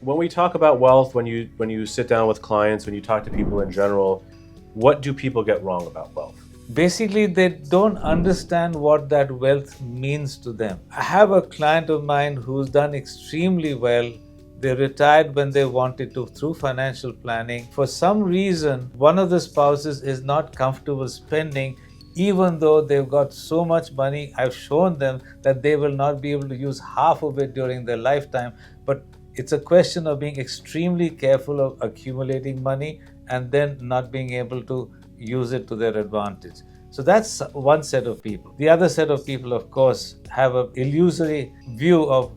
When we talk about wealth, when you sit down with clients, when you talk to people in general, what do people get wrong about wealth? Basically, they don't understand what that wealth means to them. I have a client of mine who's done extremely well. They retired when they wanted to through financial planning. For some reason, one of the spouses is not comfortable spending, even though they've got so much money. I've shown them that they will not be able to use half of it during their lifetime. But it's a question of being extremely careful of accumulating money and then not being able to use it to their advantage. So that's one set of people. The other set of people, of course, have an illusory view of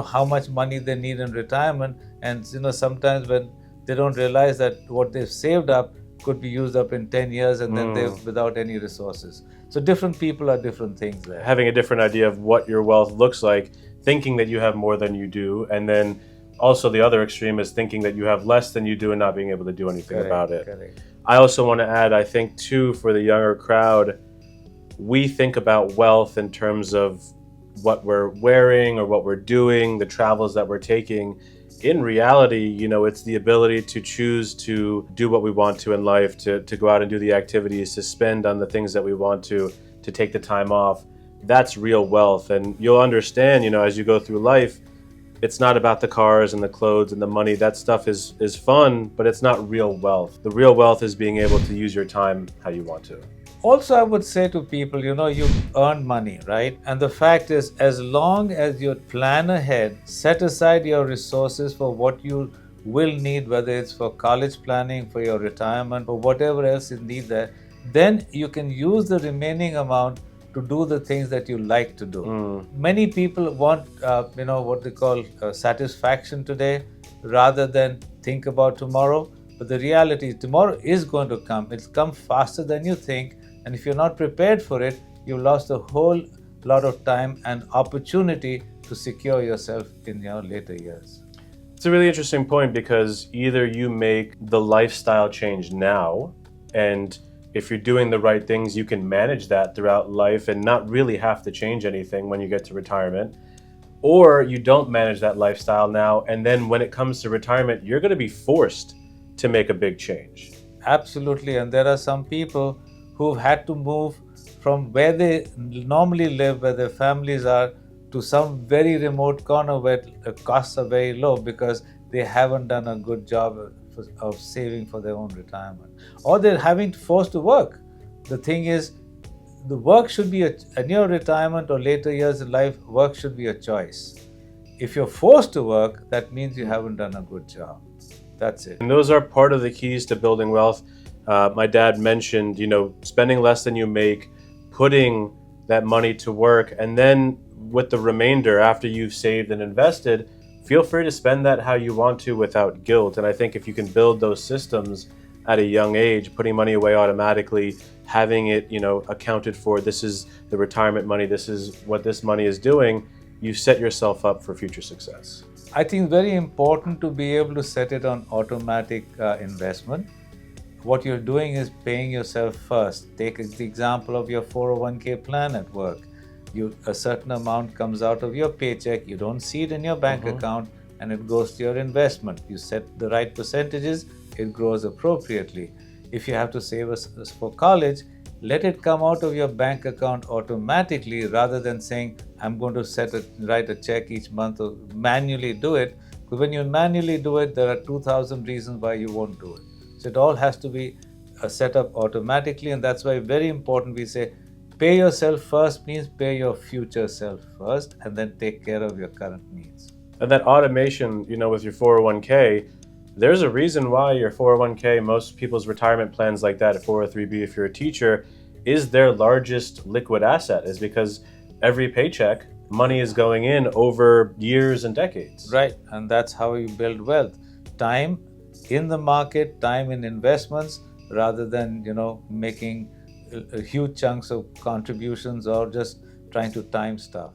how much money they need in retirement, and sometimes when they don't realize that what they've saved up could be used up in 10 years and then they're without any resources. So different people are different things there. Having a different idea of what your wealth looks like, thinking that you have more than you do, and then also the other extreme is thinking that you have less than you do and not being able to do anything about it. Correct. I also want to add, I think too, for the younger crowd, we think about wealth in terms of what we're wearing or what we're doing, the travels that we're taking. In reality, it's the ability to choose to do what we want to in life, to go out and do the activities, to spend on the things that we want to take the time off. That's real wealth. And you'll understand, as you go through life, it's not about the cars and the clothes and the money. That stuff is fun, but it's not real wealth. The real wealth is being able to use your time how you want to. Also, I would say to people, you earn money, right? And the fact is, as long as you plan ahead, set aside your resources for what you will need, whether it's for college planning, for your retirement, or whatever else you need there, then you can use the remaining amount to do the things that you like to do. Many people want, what they call satisfaction today rather than think about tomorrow. But the reality is tomorrow is going to come. It'll come faster than you think. And if you're not prepared for it, you've lost a whole lot of time and opportunity to secure yourself in your later years. It's a really interesting point because either you make the lifestyle change now, and if you're doing the right things, you can manage that throughout life and not really have to change anything when you get to retirement. Or you don't manage that lifestyle now, and then when it comes to retirement, you're going to be forced to make a big change. Absolutely. And there are some people who've had to move from where they normally live, where their families are, to some very remote corner where the costs are very low because they haven't done a good job of saving for their own retirement. Or they're forced to work. The thing is, the work should be in your retirement or later years in life, work should be a choice. If you're forced to work, that means you haven't done a good job. That's it. And those are part of the keys to building wealth. My dad mentioned, spending less than you make, putting that money to work, and then with the remainder, after you've saved and invested, feel free to spend that how you want to without guilt. And I think if you can build those systems at a young age, putting money away automatically, having it, accounted for, this is the retirement money, this is what this money is doing, you set yourself up for future success. I think it's very important to be able to set it on automatic investment. What you're doing is paying yourself first. Take the example of your 401k plan at work. A certain amount comes out of your paycheck, you don't see it in your bank account, and it goes to your investment. You set the right percentages, it grows appropriately. If you have to save for college, let it come out of your bank account automatically rather than saying, I'm going to write a check each month or manually do it. Because when you manually do it, there are 2,000 reasons why you won't do it. So it all has to be set up automatically, and that's why very important we say, pay yourself first means pay your future self first and then take care of your current needs. And that automation, with your 401k, there's a reason why your 401k, most people's retirement plans like that, 403b if you're a teacher, is their largest liquid asset, is because every paycheck, money is going in over years and decades. Right, and that's how you build wealth. Time in the market, time in investments, rather than, making huge chunks of contributions or just trying to time stuff.